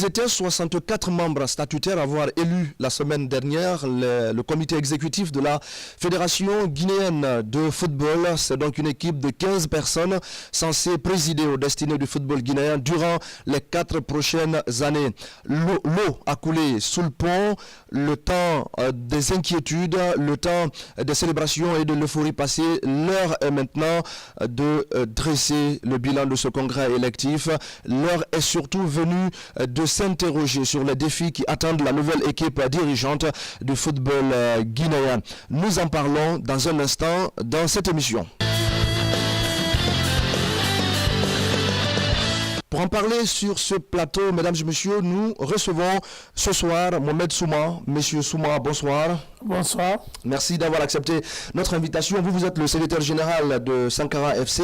Ils étaient 64 membres statutaires à avoir élu la semaine dernière le comité exécutif de la Fédération guinéenne de football. C'est donc une équipe de 15 personnes censée présider aux destinées du football guinéen durant les 4 prochaines années. L'eau a coulé sous le pont, le temps des inquiétudes, le temps des célébrations et de l'euphorie passée. L'heure est maintenant de dresser le bilan de ce congrès électif. L'heure est surtout venue de s'interroger sur les défis qui attendent la nouvelle équipe dirigeante du football guinéen. Nous en parlons dans un instant dans cette émission. Pour en parler sur ce plateau, mesdames et messieurs, nous recevons ce soir Mohamed Souma. Monsieur Souma, bonsoir. Bonsoir. Merci d'avoir accepté notre invitation. Vous êtes le secrétaire général de Sankara FC.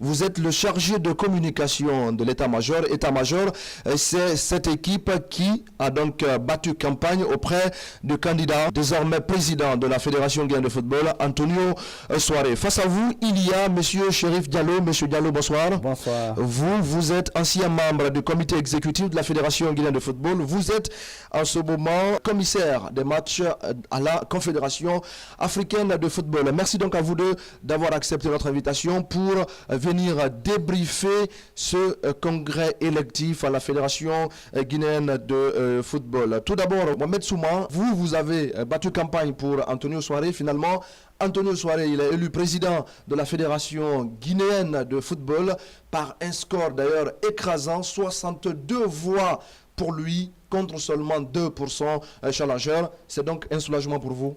Vous êtes le chargé de communication de l'état-major. État-major, c'est cette équipe qui a donc battu campagne auprès du candidat, désormais président de la Fédération guinéenne de football, Antonio Souaré. Face à vous, il y a monsieur Chérif Diallo. Monsieur Diallo, bonsoir. Bonsoir. Vous êtes ancien membre du comité exécutif de la Fédération guinéenne de football. Vous êtes en ce moment commissaire des matchs à la Confédération africaine de football. Merci donc à vous deux d'avoir accepté notre invitation pour venir débriefer ce congrès électif à la Fédération guinéenne de football. Tout d'abord, Mohamed Souma, vous avez battu campagne pour Antonio Souaré. Finalement, Antonio Souaré, il est élu président de la Fédération guinéenne de football par un score d'ailleurs écrasant, 62 voix pour lui contre seulement 2% Challenger. C'est donc un soulagement pour vous?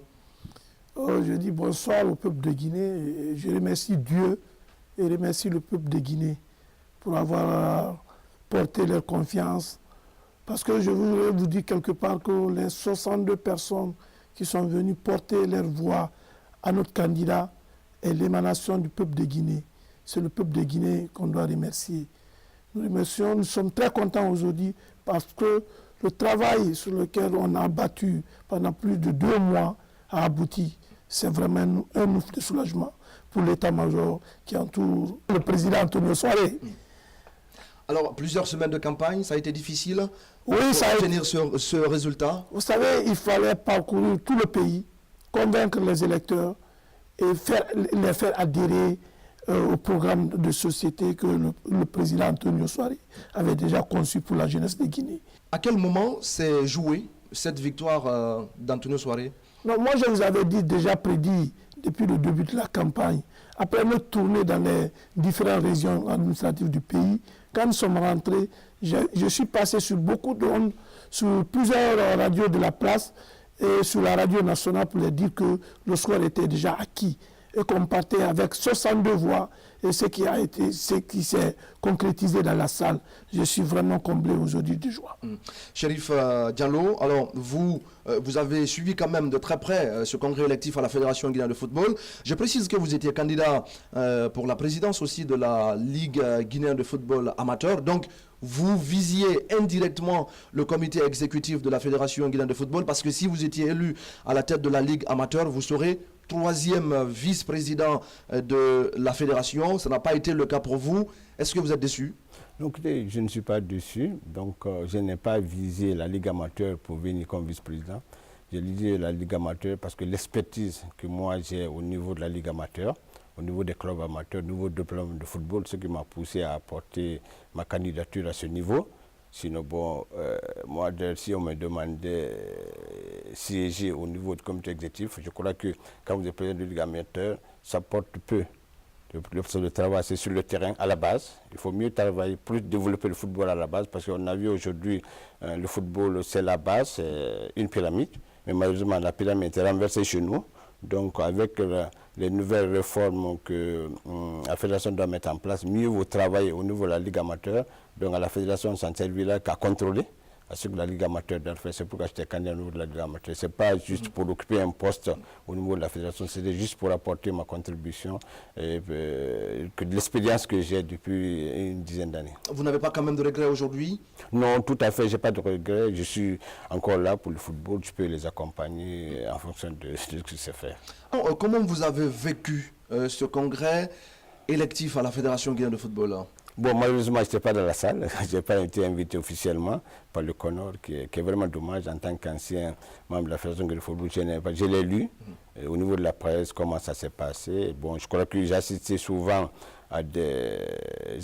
Je dis bonsoir au peuple de Guinée. Je remercie Dieu et remercie le peuple de Guinée pour avoir porté leur confiance. Parce que je voudrais vous dire quelque part que les 62 personnes qui sont venues porter leur voix à notre candidat est l'émanation du peuple de Guinée. C'est le peuple de Guinée qu'on doit remercier. Nous sommes très contents aujourd'hui parce que le travail sur lequel on a battu pendant plus de 2 mois a abouti. C'est vraiment un ouf de soulagement pour l'état-major qui entoure le président Antonio Souaré. Alors, plusieurs semaines de campagne, ça a été difficile pour obtenir ce résultat? Vous savez, il fallait parcourir tout le pays, convaincre les électeurs et les faire adhérer au programme de société que le président Antonio Souaré avait déjà conçu pour la jeunesse de Guinée. À quel moment s'est jouée cette victoire d'Antonio Souaré? Non, moi, je vous avais déjà prédit depuis le début de la campagne, après notre tournée dans les différentes régions administratives du pays, quand nous sommes rentrés, je suis passé sur beaucoup d'ondes, sur plusieurs radios de la place et sur la radio nationale pour leur dire que le score était déjà acquis et qu'on partait avec 62 voix et ce qui s'est concrétisé dans la salle. Je suis vraiment comblé aujourd'hui de joie. Chérif Diallo, alors vous avez suivi quand même de très près ce congrès électif à la Fédération guinéenne de football. Je précise que vous étiez candidat pour la présidence aussi de la Ligue guinéenne de football amateur. Donc, vous visiez indirectement le comité exécutif de la Fédération guinéenne de football parce que si vous étiez élu à la tête de la Ligue amateur, vous serez 3e vice-président de la fédération. Ça n'a pas été le cas pour vous. Est-ce que vous êtes déçu? Donc, je ne suis pas déçu. Donc, je n'ai pas visé la Ligue amateur pour venir comme vice-président. J'ai visé la Ligue amateur parce que l'expertise que moi j'ai au niveau de la Ligue amateur, au niveau des clubs amateurs, au niveau de diplôme de football, ce qui m'a poussé à apporter ma candidature à ce niveau. Sinon, bon, moi, si on me demandait siéger au niveau du comité exécutif, je crois que quand vous êtes président de la Ligue amateur, ça porte peu. Le travail, c'est sur le terrain à la base. Il faut mieux travailler, plus développer le football à la base, parce qu'on a vu aujourd'hui, le football, c'est la base, c'est une pyramide. Mais malheureusement, la pyramide est renversée chez nous. Donc, avec les nouvelles réformes que la fédération doit mettre en place, mieux vous travaillez au niveau de la Ligue amateur. Donc, la fédération s'en servira qu'à contrôler ce que la Ligue amateur doit faire. C'est pourquoi j'étais candidat au niveau de la Ligue amateur. Ce n'est pas juste pour occuper un poste au niveau de la fédération, c'était juste pour apporter ma contribution et que de l'expérience que j'ai depuis une dizaine d'années. Vous n'avez pas quand même de regrets aujourd'hui? Non, tout à fait, je n'ai pas de regrets. Je suis encore là pour le football, je peux les accompagner en fonction de ce que c'est fait. Comment vous avez vécu ce congrès électif à la Fédération guinéenne de football? Bon, malheureusement, je n'étais pas dans la salle. Je n'ai pas été invité officiellement par le CONOR, qui est vraiment dommage en tant qu'ancien membre de la Fédération de football. Je l'ai lu au niveau de la presse, comment ça s'est passé. Bon, je crois que j'ai assisté souvent à des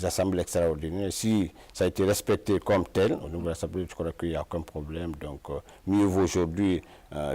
assemblées extraordinaires. Si ça a été respecté comme tel, au niveau de l'Assemblée, je crois qu'il n'y a aucun problème. Donc, mieux vaut aujourd'hui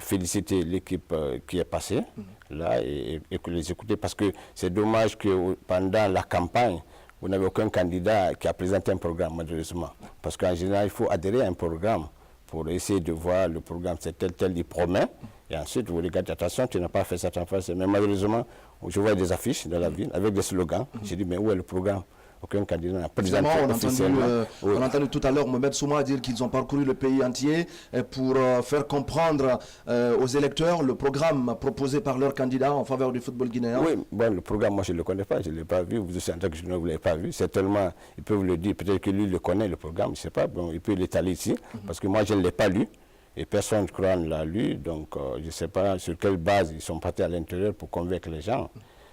féliciter l'équipe qui est passée là et que les écouter, parce que c'est dommage que pendant la campagne, vous n'avez aucun candidat qui a présenté un programme, malheureusement. Parce qu'en général, il faut adhérer à un programme pour essayer de voir le programme, c'est tel, il promet. Et ensuite, vous regardez, attention, tu n'as pas fait cette affaire. Mais malheureusement, je vois des affiches dans la ville avec des slogans. J'ai dit, mais où est le programme? Aucun candidat n'a présenté officiellement. On a entendu tout à l'heure Mohamed Souma dire qu'ils ont parcouru le pays entier pour faire comprendre aux électeurs le programme proposé par leurs candidats en faveur du football guinéen. Oui, bon, le programme, moi je ne le connais pas, je ne l'ai pas vu. Vous aussi en tant que journaliste, vous ne l'avez pas vu. C'est tellement, ils peuvent le dire, peut-être que lui le connaît, le programme, je ne sais pas. Bon, il peut l'étaler ici, parce que moi je ne l'ai pas lu. Et personne, je crois, ne l'a lu. Donc je ne sais pas sur quelle base ils sont partis à l'intérieur pour convaincre les gens.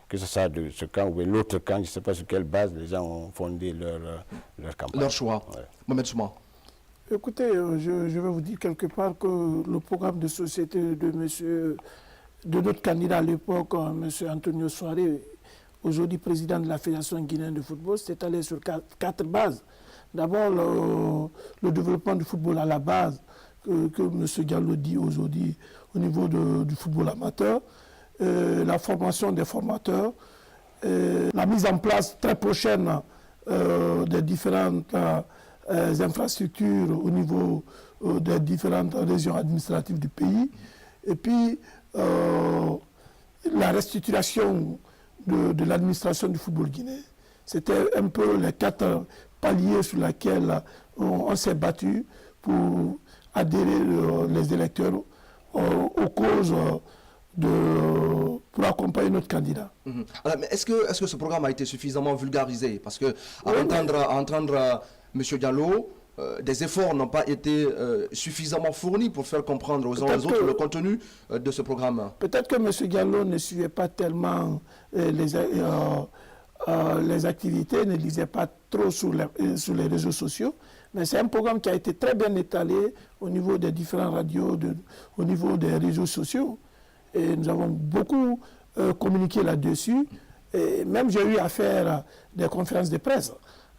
Que ce soit de ce camp ou de l'autre camp, je ne sais pas sur quelle base les gens ont fondé leur campagne. Leur choix. Ouais. Mohamed Souma. Écoutez, je vais vous dire quelque part que le programme de société de notre candidat à l'époque, M. Antonio Soare, aujourd'hui président de la Fédération guinéenne de football, s'est allé sur quatre bases. D'abord, le développement du football à la base, que M. Diallo dit aujourd'hui au niveau du football amateur. La formation des formateurs, la mise en place très prochaine des différentes infrastructures au niveau des différentes régions administratives du pays, et puis la restructuration de l'administration du football guinéen. C'était un peu les quatre paliers sur lesquels on s'est battu pour adhérer les électeurs aux causes pour accompagner notre candidat. Alors, mais est-ce que ce programme a été suffisamment vulgarisé? Parce que à entendre M. Diallo, des efforts n'ont pas été suffisamment fournis pour faire comprendre aux uns et aux autres le contenu de ce programme. Peut-être que M. Diallo ne suivait pas tellement les activités, ne lisait pas trop sur les réseaux sociaux, mais c'est un programme qui a été très bien étalé au niveau des différentes radios, au niveau des réseaux sociaux. Et nous avons beaucoup communiqué là-dessus. Et même j'ai eu à faire des conférences de presse.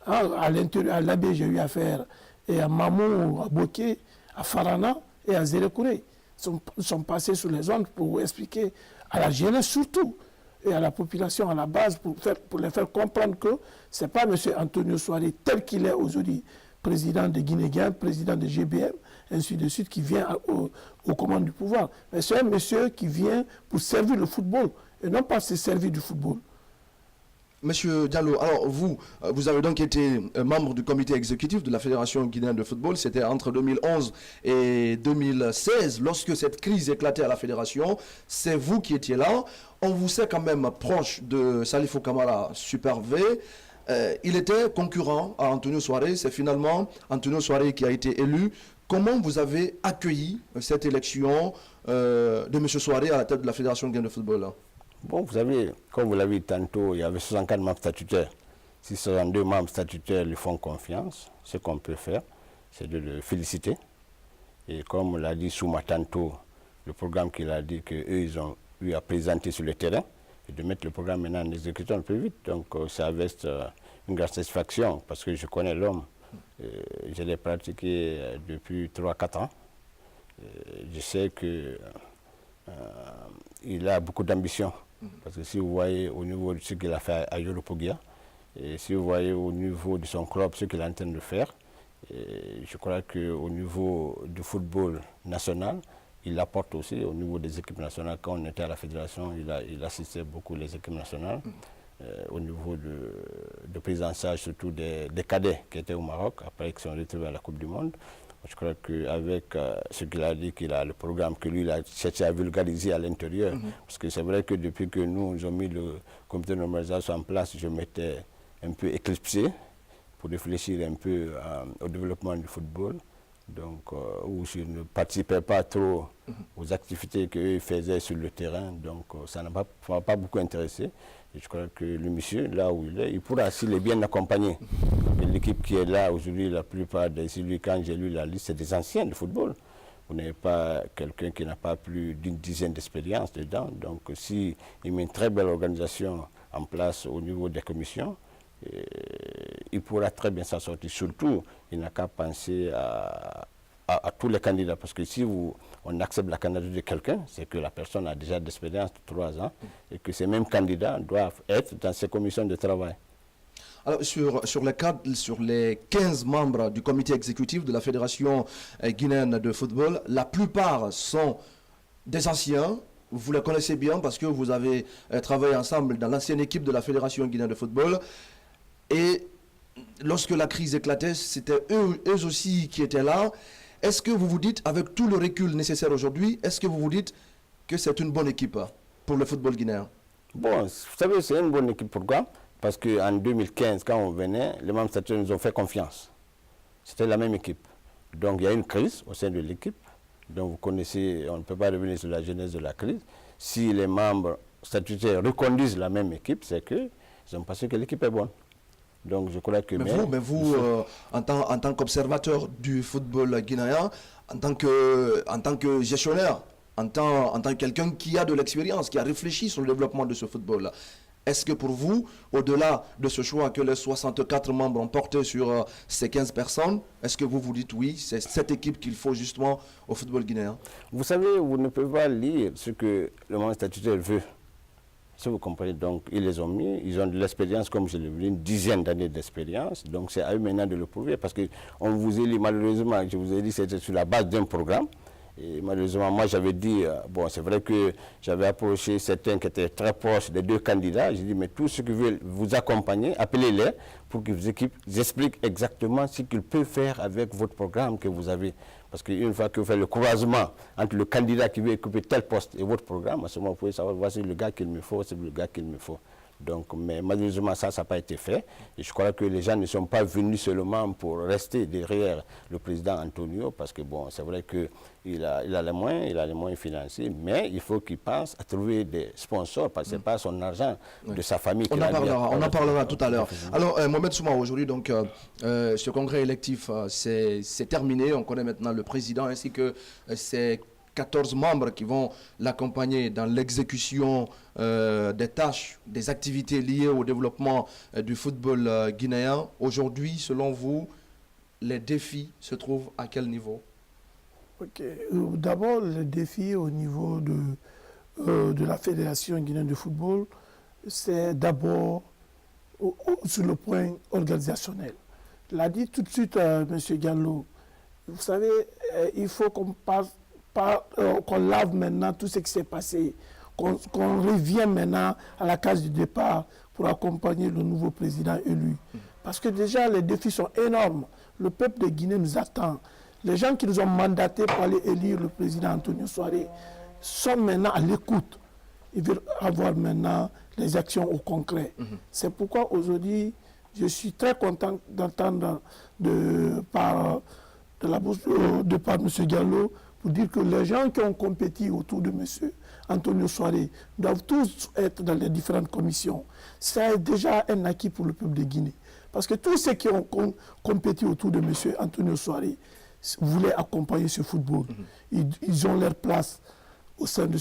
À l'AB, j'ai eu à faire et à Mamou, à Boké, à Farana et à Zérekouré. Ils sont passés sur les ondes pour expliquer à la jeunesse surtout et à la population à la base pour les faire comprendre que ce n'est pas M. Antonio Soare tel qu'il est aujourd'hui, président de Guinée-Guin, président de GBM, ainsi de suite, qui vient aux commandes du pouvoir. Mais c'est un monsieur qui vient pour servir le football et non pas se servir du football. Monsieur Diallo, alors vous avez donc été membre du comité exécutif de la Fédération guinéenne de football. C'était entre 2011 et 2016, lorsque cette crise éclatait à la Fédération. C'est vous qui étiez là. On vous sait quand même proche de Salifou Kamara, Super V. Il était concurrent à Antonio Soare. C'est finalement Antonio Soare qui a été élu. Comment vous avez accueilli cette élection de M. Soare à la tête de la Fédération guinéenne de football? Bon, vous savez, comme vous l'avez dit tantôt, il y avait 64 membres statutaires. Si 62 membres statutaires lui font confiance, ce qu'on peut faire, c'est de le féliciter. Et comme l'a dit Souma tantôt, le programme qu'il a dit qu'eux, ils ont eu à présenter sur le terrain, et de mettre le programme maintenant en exécution un peu vite. Donc ça reste une grande satisfaction, parce que je connais l'homme. Je l'ai pratiqué depuis 3-4 ans. Je sais qu'il a beaucoup d'ambition. Parce que si vous voyez au niveau de ce qu'il a fait à Yoropogia, et si vous voyez au niveau de son club ce qu'il est en train de faire, je crois qu'au niveau du football national, il apporte aussi au niveau des équipes nationales. Quand on était à la fédération, il assistait beaucoup les équipes nationales, au niveau de prise en charge surtout des cadets qui étaient au Maroc, après qu'ils sont retrouvés à la Coupe du Monde. Je crois qu'avec ce qu'il a dit, qu'il a le programme que lui il a cherché à vulgariser à l'intérieur, parce que c'est vrai que depuis que nous avons mis le comité de normalisation en place, je m'étais un peu éclipsé pour réfléchir un peu au développement du football. donc, où je ne participais pas trop aux activités qu'eux faisaient sur le terrain. Donc, ça ne m'a pas beaucoup intéressé. Et je crois que le monsieur, là où il est, il pourra, s'il est bien accompagné. L'équipe qui est là aujourd'hui, la plupart de celui, quand j'ai lu la liste, c'est des anciens de football. Vous n'avez pas quelqu'un qui n'a pas plus d'une dizaine d'expériences dedans. Donc, s'il met une très belle organisation en place au niveau des commissions, il pourra très bien s'en sortir. Surtout, il n'a qu'à penser à tous les candidats. Parce que si on accepte la candidature de quelqu'un, c'est que la personne a déjà d'expérience de 3 ans et que ces mêmes candidats doivent être dans ces commissions de travail. Alors, sur les 15 membres du comité exécutif de la Fédération guinéenne de football, la plupart sont des anciens. Vous les connaissez bien parce que vous avez travaillé ensemble dans l'ancienne équipe de la Fédération guinéenne de football. Et lorsque la crise éclatait, c'était eux aussi qui étaient là. Est-ce que vous vous dites, avec tout le recul nécessaire aujourd'hui, est-ce que vous vous dites que c'est une bonne équipe pour le football guinéen? Bon, vous savez, c'est une bonne équipe. Pourquoi? Parce qu'en 2015, quand on venait, les membres statutaires nous ont fait confiance. C'était la même équipe. Donc il y a une crise au sein de l'équipe. Donc vous connaissez, on ne peut pas revenir sur la genèse de la crise. Si les membres statutaires reconduisent la même équipe, c'est qu'ils ont pensé que l'équipe est bonne. Donc je crois que... Mais vous en tant qu'observateur du football guinéen, en tant que gestionnaire, en tant que quelqu'un qui a de l'expérience, qui a réfléchi sur le développement de ce football, est-ce que pour vous, au-delà de ce choix que les 64 membres ont porté sur ces 15 personnes, est-ce que vous vous dites oui, c'est cette équipe qu'il faut justement au football guinéen? Vous savez, vous ne pouvez pas lire ce que le membre statutaire veut. Si vous comprenez, donc ils les ont mis, ils ont de l'expérience, comme je l'ai dit, une dizaine d'années d'expérience. Donc c'est à eux maintenant de le prouver, parce qu'on vous a dit, malheureusement, je vous ai dit, c'était sur la base d'un programme. Et malheureusement, moi j'avais dit, bon c'est vrai que j'avais approché certains qui étaient très proches des deux candidats. J'ai dit, mais tous ceux qui veulent vous accompagner, appelez-les pour qu'ils vous expliquent exactement ce qu'ils peuvent faire avec votre programme que vous avez. Parce qu'une fois que vous faites le croisement entre le candidat qui veut occuper tel poste et votre programme, à ce moment, vous pouvez savoir, voici le gars qu'il me faut, c'est le gars qu'il me faut. Donc, mais malheureusement, ça n'a pas été fait. Et je crois que les gens ne sont pas venus seulement pour rester derrière le président Antonio, parce que bon, c'est vrai qu'il a les moyens financiers, mais il faut qu'il pense à trouver des sponsors, parce que ce n'est pas son argent de sa famille. On en parlera tout à l'heure. Alors, Mohamed Souma, aujourd'hui, donc, ce congrès électif, c'est terminé. On connaît maintenant le président ainsi que ses 14 membres qui vont l'accompagner dans l'exécution des tâches, des activités liées au développement du football guinéen. Aujourd'hui, selon vous, les défis se trouvent à quel niveau? D'abord, les défis au niveau de la Fédération guinéenne de football, c'est d'abord sur le point organisationnel. L'a dit tout de suite M. Gallo. Vous savez, il faut qu'on qu'on lave maintenant tout ce qui s'est passé, qu'on revienne maintenant à la case du départ pour accompagner le nouveau président élu. Parce que déjà, les défis sont énormes. Le peuple de Guinée nous attend. Les gens qui nous ont mandatés pour aller élire le président Antonio Soare sont maintenant à l'écoute. Ils veulent avoir maintenant les actions au concret. C'est pourquoi aujourd'hui, je suis très content d'entendre par M. Gallo pour dire que les gens qui ont compétit autour de M. Antonio Soare doivent tous être dans les différentes commissions. C'est déjà un acquis pour le peuple de Guinée. Parce que tous ceux qui ont compétit autour de M. Antonio Soare voulaient accompagner ce football. Ils ont leur place au sein de...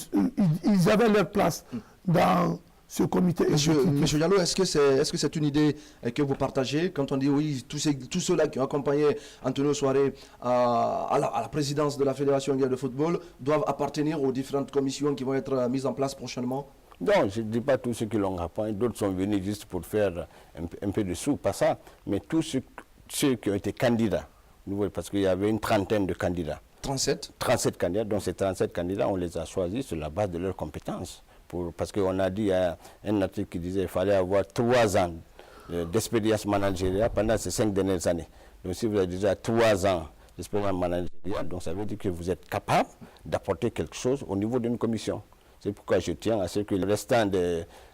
Ils avaient leur place dans ce comité. Monsieur Diallo, est-ce que c'est une idée que vous partagez quand on dit oui, tous ceux-là qui ont accompagné Antonio Soare à la présidence de la Fédération guinéenne de football doivent appartenir aux différentes commissions qui vont être mises en place prochainement? Non, je ne dis pas tous ceux qui l'ont accompagné, d'autres sont venus juste pour faire un peu de sous, pas ça, mais tous ceux qui ont été candidats, parce qu'il y avait une trentaine de candidats. 37 candidats, donc ces 37 candidats, on les a choisis sur la base de leurs compétences. Parce qu'on a dit, il y a un article qui disait qu'il fallait avoir 3 ans d'expérience managériale pendant ces 5 dernières années. Donc si vous avez déjà 3 ans d'expérience managériale, donc ça veut dire que vous êtes capable d'apporter quelque chose au niveau d'une commission. C'est pourquoi je tiens à ce que le restant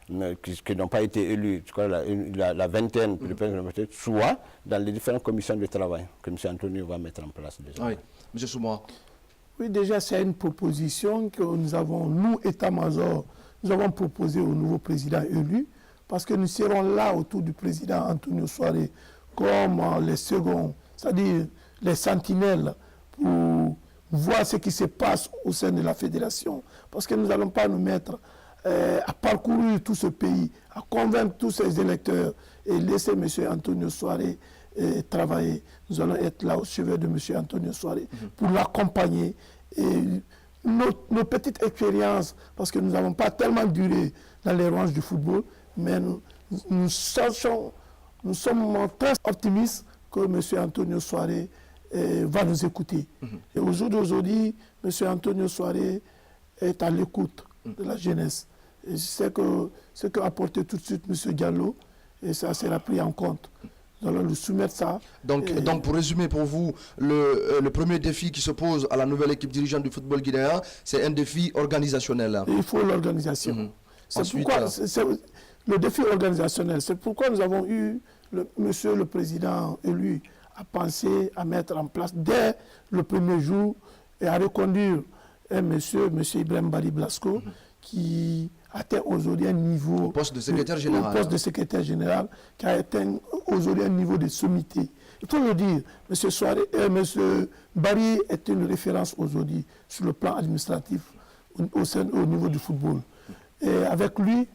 qui n'ont pas été élus, je crois la vingtaine de personnes soient dans les différentes commissions de travail que M. Antonio va mettre en place déjà. Oui, M. Soumoua. Oui, déjà, c'est une proposition que nous, État-major, nous avons proposé au nouveau président élu, parce que nous serons là autour du président Antonio Soare comme les seconds, c'est-à-dire les sentinelles, pour voir ce qui se passe au sein de la fédération. Parce que nous n'allons pas nous mettre à parcourir tout ce pays, à convaincre tous ces électeurs et laisser M. Antonio Soare travailler. Nous allons être là au chevet de M. Antonio Soare pour l'accompagner. Et nos petites expériences, parce que nous n'avons pas tellement duré dans les rangs du football, mais nous sommes très optimistes que M. Antonio Soare va nous écouter. Et au jour d'aujourd'hui, M. Antonio Soare est à l'écoute de la jeunesse. Et je sais que ce qu'a apporté tout de suite M. Diallo, et ça sera pris en compte. Nous allons lui soumettre ça. Donc, pour résumer pour vous, le premier défi qui se pose à la nouvelle équipe dirigeante du football guinéen, c'est un défi organisationnel. Il faut l'organisation. C'est pourquoi le défi organisationnel, c'est pourquoi nous avons eu monsieur le président élu à penser à mettre en place dès le premier jour et à reconduire monsieur Ibrahim Bari Blasco, qui atteint aujourd'hui un niveau... Poste de secrétaire général. Poste de secrétaire général, qui a atteint aujourd'hui un niveau de sommité. Il faut le dire, M. Bari est une référence aujourd'hui sur le plan administratif au niveau du football. Et avec lui,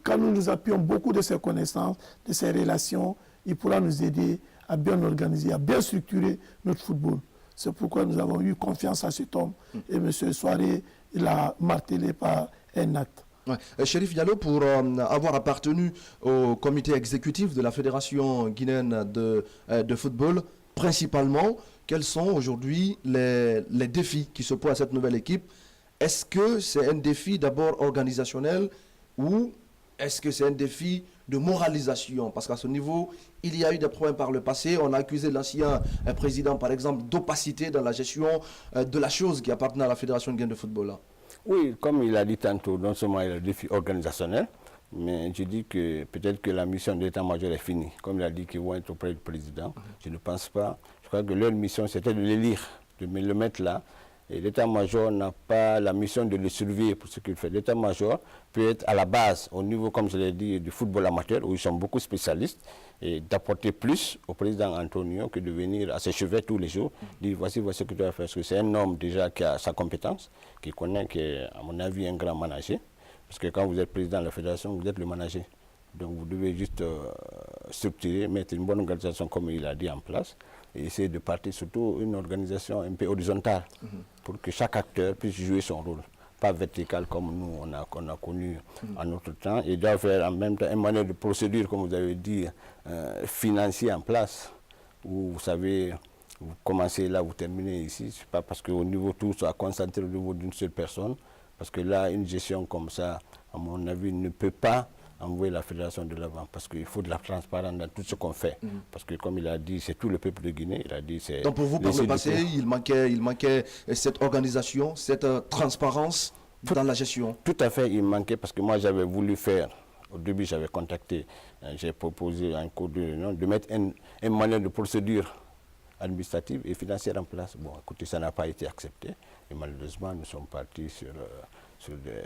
quand nous nous appuyons beaucoup de ses connaissances, de ses relations, il pourra nous aider à bien organiser, à bien structurer notre football. C'est pourquoi nous avons eu confiance à cet homme. Et M. Soare, il a martelé par un acte. Ouais. Chérif Diallo, pour avoir appartenu au comité exécutif de la Fédération guinéenne de football, principalement, quels sont aujourd'hui les défis qui se posent à cette nouvelle équipe? Est-ce que c'est un défi d'abord organisationnel ou est-ce que c'est un défi de moralisation? Parce qu'à ce niveau, il y a eu des problèmes par le passé. On a accusé l'ancien président, par exemple, d'opacité dans la gestion de la chose qui appartenait à la Fédération guinéenne de football. Oui, comme il a dit tantôt, non seulement il y a le défi organisationnel, mais je dis que peut-être que la mission de l'état-major est finie. Comme il a dit qu'ils vont être auprès du président, je ne pense pas. Je crois que leur mission, c'était de l'élire, de le mettre là. Et l'état-major n'a pas la mission de le surveiller pour ce qu'il fait. L'état-major peut être à la base, au niveau, comme je l'ai dit, du football amateur, où ils sont beaucoup spécialistes, et d'apporter plus au président Antonio que de venir à ses chevets tous les jours, dire voici ce que tu vas faire. Parce que c'est un homme déjà qui a sa compétence, qui connaît, qui est, à mon avis, un grand manager. Parce que quand vous êtes président de la fédération, vous êtes le manager. Donc vous devez juste structurer, mettre une bonne organisation comme il a dit en place, et essayer de partir surtout une organisation un peu horizontale, pour que chaque acteur puisse jouer son rôle. Pas vertical comme nous, on a connu en notre temps, et doit faire en même temps une manière de procédure, comme vous avez dit, financier en place, où vous savez, vous commencez là, vous terminez ici. C'est pas parce qu'au niveau tout soit concentré au niveau d'une seule personne, parce que là, une gestion comme ça, à mon avis, ne peut pas envoyer la fédération de l'avant, parce qu'il faut de la transparence dans tout ce qu'on fait. Parce que comme il a dit, c'est tout le peuple de Guinée, il a dit c'est... Donc pour vous, par le passé, il manquait cette organisation, cette transparence dans la gestion. Tout à fait, il manquait, parce que moi j'avais voulu faire, au début j'avais contacté, j'ai proposé un cours de mettre une manière de procédure administrative et financière en place. Bon, écoutez, ça n'a pas été accepté, et malheureusement nous sommes partis sur des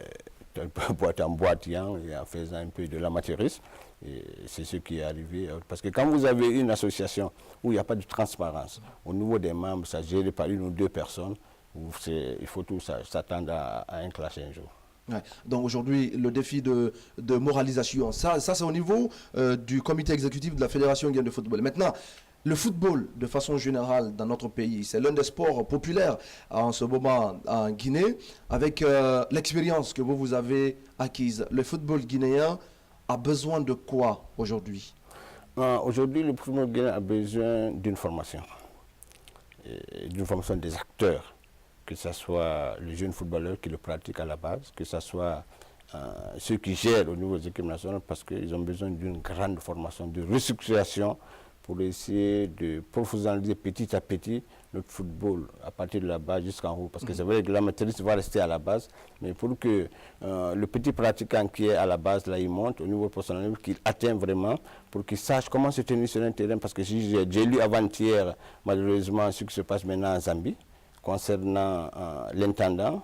boîte en boitillant et en faisant un peu de l'amateurisme. Et c'est ce qui est arrivé. Parce que quand vous avez une association où il n'y a pas de transparence, au niveau des membres, ça géré par une ou deux personnes, il faut tout s'attendre à un clash un jour. Ouais. Donc aujourd'hui, le défi de moralisation, ça c'est au niveau du comité exécutif de la Fédération guinéenne de football. Maintenant, le football, de façon générale, dans notre pays, c'est l'un des sports populaires en ce moment en Guinée. Avec l'expérience que vous avez acquise, le football guinéen a besoin de quoi aujourd'hui? Aujourd'hui, le football guinéen a besoin d'une formation des acteurs, que ce soit les jeunes footballeurs qui le pratiquent à la base, que ce soit ceux qui gèrent au niveau des équipes nationales, parce qu'ils ont besoin d'une grande formation, de restructuration, pour essayer de professionnaliser petit à petit notre football à partir de la base jusqu'en haut. Parce que c'est vrai que l'amateurisme va rester à la base, mais pour que le petit pratiquant qui est à la base, là, il monte au niveau professionnel, qu'il atteigne vraiment, pour qu'il sache comment se tenir sur un terrain. Parce que j'ai lu avant-hier, malheureusement, ce qui se passe maintenant en Zambie, concernant l'intendant,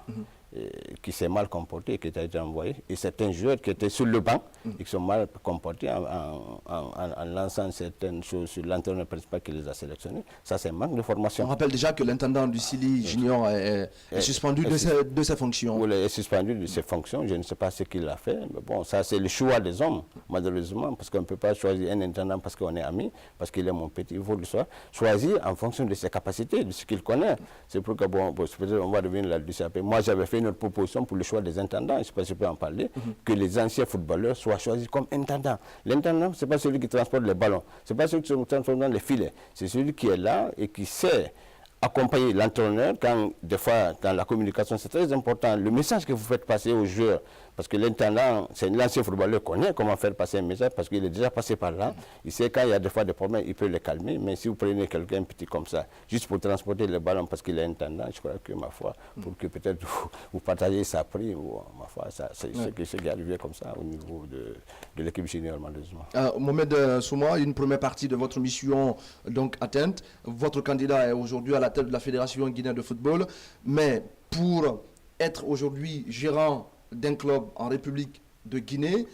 qui s'est mal comporté et qui a été envoyé, et certains joueurs qui étaient sur le banc et qui sont mal comportés en lançant certaines choses sur l'entraîneur principal qui les a sélectionnés. Ça, c'est un manque de formation. On rappelle déjà que l'intendant du Sili Junior est suspendu de ses fonctions. Oui, il est suspendu de ses fonctions. Je ne sais pas ce qu'il a fait. Mais bon, ça, c'est le choix des hommes, malheureusement, parce qu'on ne peut pas choisir un intendant parce qu'on est amis, parce qu'il est mon petit. Il faut le choisir en fonction de ses capacités, de ce qu'il connaît. C'est pour que, bon peut-être on va revenir là-dessus après. Moi, j'avais fait une proposition pour le choix des intendants, je ne sais pas si je peux en parler, que les anciens footballeurs soient choisis comme intendants. L'intendant, ce n'est pas celui qui transporte les ballons, ce n'est pas celui qui transporte dans les filets, c'est celui qui est là et qui sait accompagner l'entraîneur quand, des fois, dans la communication, c'est très important, le message que vous faites passer aux joueurs, parce que l'intendant, c'est l'ancien footballeur connaît comment faire passer un message, parce qu'il est déjà passé par là, il sait quand il y a des fois des problèmes, il peut les calmer, mais si vous prenez quelqu'un petit comme ça, juste pour transporter le ballon parce qu'il est intendant, je crois que, ma foi, pour que peut-être vous partagez sa prix, ou, ma foi, c'est ce qui est arrivé comme ça au niveau de l'équipe junior, malheureusement. Mohamed Souma, une première partie de votre mission donc atteinte, votre candidat est aujourd'hui à la tête de la Fédération guinéenne de football, mais pour être aujourd'hui gérant d'un club en République de Guinée,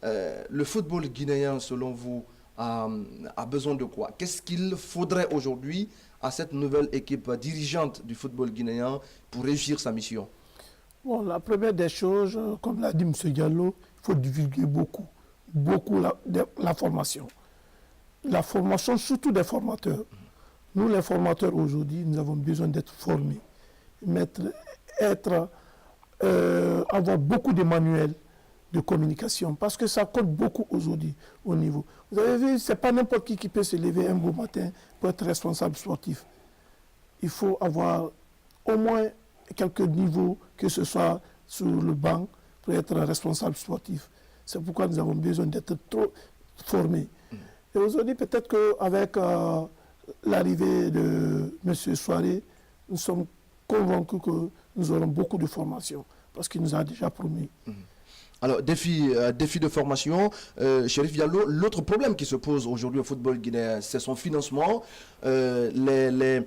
le football guinéen, selon vous, a besoin de quoi? Qu'est-ce qu'il faudrait aujourd'hui à cette nouvelle équipe dirigeante du football guinéen pour réussir sa mission? Bon, la première des choses, comme l'a dit M. Diallo, il faut divulguer beaucoup la formation. La formation, surtout des formateurs. Nous, les formateurs, aujourd'hui, nous avons besoin d'être formés, avoir beaucoup de manuels de communication, parce que ça compte beaucoup aujourd'hui au niveau. Vous avez vu, ce n'est pas n'importe qui peut se lever un beau matin pour être responsable sportif. Il faut avoir au moins quelques niveaux, que ce soit sur le banc, pour être responsable sportif. C'est pourquoi nous avons besoin d'être trop formés. Et aujourd'hui, peut-être qu'avec l'arrivée de M. Soiré, nous sommes convaincus que nous aurons beaucoup de formation, parce qu'il nous a déjà promis. Alors, défi de formation, Chérif Diallo, l'autre problème qui se pose aujourd'hui au football guinéen, c'est son financement. Les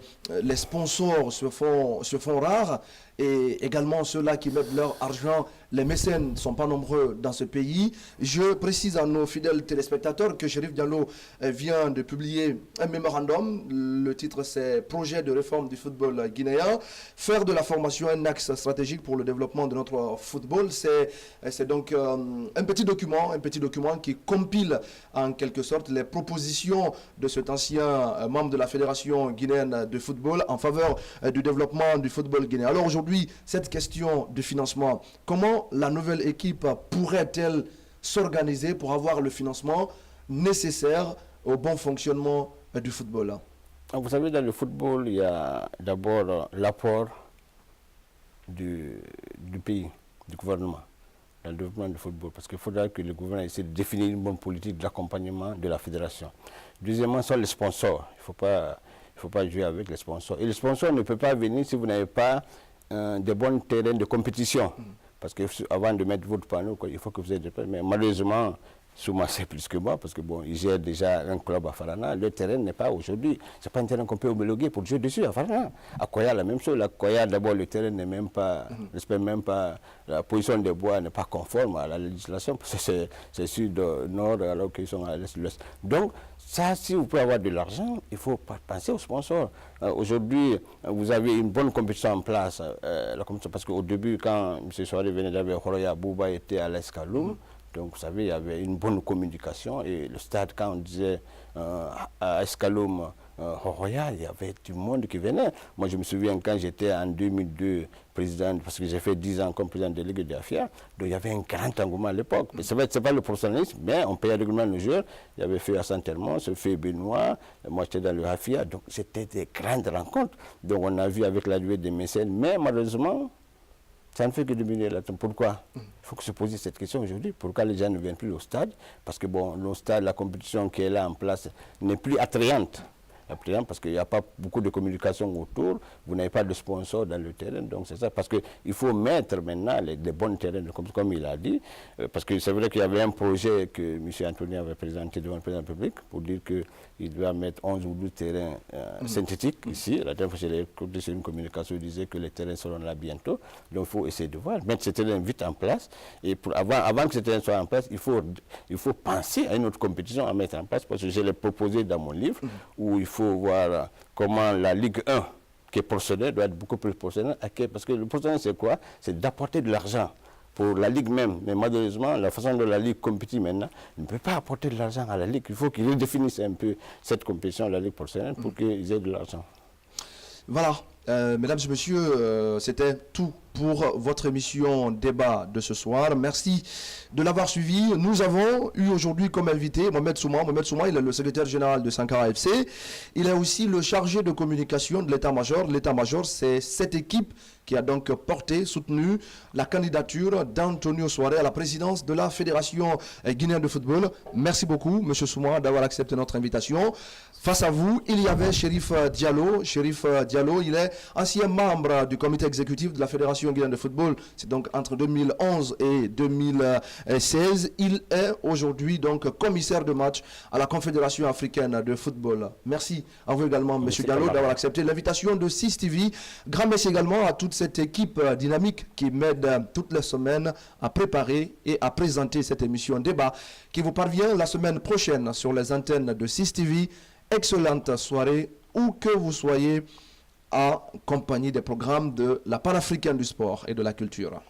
sponsors se font rares, et également ceux-là qui mettent leur argent, les mécènes ne sont pas nombreux dans ce pays. Je précise à nos fidèles téléspectateurs que Chérif Diallo vient de publier un mémorandum. Le titre, c'est « Projet de réforme du football guinéen ». Faire de la formation un axe stratégique pour le développement de notre football. C'est donc un petit document qui compile en quelque sorte les propositions de cet ancien membre de la Fédération guinéenne de football en faveur du développement du football guinéen. Alors aujourd'hui, cette question de financement, comment la nouvelle équipe pourrait-elle s'organiser pour avoir le financement nécessaire au bon fonctionnement du football? Vous savez, dans le football, il y a d'abord l'apport du pays, du gouvernement, dans le développement du football, parce qu'il faudra que le gouvernement essaie de définir une bonne politique d'accompagnement de la fédération. Deuxièmement, ce sont les sponsors. Il ne faut pas jouer avec les sponsors. Et les sponsors ne peuvent pas venir si vous n'avez pas des bons terrains de compétition. Parce qu'avant de mettre votre panneau, il faut que vous ayez des terrains. Mais malheureusement, Souma c'est plus que moi, parce que bon, ils gèrent déjà un club à Farana. Le terrain n'est pas aujourd'hui. Ce n'est pas un terrain qu'on peut homologuer pour jouer dessus à Farana. À Koya, la même chose. À Koya, d'abord, le terrain n'est même pas, même pas, la position des bois n'est pas conforme à la législation, parce que c'est sud-nord, alors qu'ils sont à l'est-ouest. Donc, ça, si vous pouvez avoir de l'argent, il faut penser aux sponsors. Aujourd'hui, vous avez une bonne compétition en place, parce qu'au début, quand M. Soare venait d'arriver, Horoya Bouba était à l'Escaloum. Donc, vous savez, il y avait une bonne communication. Et le stade, quand on disait à Escaloum, Horoya, il y avait du monde qui venait. Moi, je me souviens quand j'étais en 2002 président, parce que j'ai fait 10 ans comme président de Ligue de Afia, donc il y avait un grand engouement à l'époque. Mais c'est vrai que ce n'est pas le professionnalisme, mais on payait régulièrement nos joueurs. Il y avait fait à Saint-Telmont, ce fait Benoît, moi j'étais dans le Afia, donc c'était des grandes rencontres. Donc on a vu avec l'arrivée des mécènes, mais malheureusement, Ça ne fait que diminuer l'attente. Pourquoi? Il faut que se poser cette question aujourd'hui. Pourquoi les gens ne viennent plus au stade? Parce que bon, le stade, la compétition qui est là en place n'est plus attrayante. Parce qu'il n'y a pas beaucoup de communication autour, vous n'avez pas de sponsor dans le terrain, donc c'est ça, parce qu'il faut mettre maintenant les bons terrains, comme il a dit, parce que c'est vrai qu'il y avait un projet que M. Anthony avait présenté devant le président de la République pour dire qu'il doit mettre 11 ou 12 terrains synthétiques ici. La dernière fois, j'ai écouté sur une communication, il disait que les terrains seront là bientôt, donc il faut essayer de voir, mettre ces terrains vite en place, et avant que ces terrains soient en place, il faut penser à une autre compétition à mettre en place, parce que je l'ai proposé dans mon livre, où il faut voir comment la Ligue 1, qui est professionnelle, doit être beaucoup plus professionnelle. Parce que le professionnel, c'est quoi? C'est d'apporter de l'argent pour la Ligue même. Mais malheureusement, la façon dont la Ligue compétit maintenant ne peut pas apporter de l'argent à la Ligue. Il faut qu'ils redéfinissent un peu cette compétition, la Ligue professionnelle, pour qu'ils aient de l'argent. Voilà, mesdames et messieurs, c'était tout pour votre émission débat de ce soir. Merci de l'avoir suivi. Nous avons eu aujourd'hui comme invité Mohamed Souma. Mohamed Souma, il est le secrétaire général de Sankara FC. Il est aussi le chargé de communication de l'état-major. L'état-major, c'est cette équipe qui a donc porté, soutenu la candidature d'Antonio Soare à la présidence de la Fédération guinéenne de football. Merci beaucoup, M. Souma, d'avoir accepté notre invitation. Face à vous, il y avait Chérif Diallo. Chérif Diallo, il est ancien membre du comité exécutif de la Fédération guinéenne de football. C'est donc entre 2011 et 2016. Il est aujourd'hui donc commissaire de match à la Confédération africaine de football. Merci à vous également, M. Diallo, d'avoir accepté l'invitation de 6TV. Grand merci également à toute cette équipe dynamique qui m'aide toutes les semaines à préparer et à présenter cette émission débat qui vous parvient la semaine prochaine sur les antennes de 6TV. Excellente soirée, où que vous soyez, en compagnie des programmes de la panafricaine du sport et de la culture.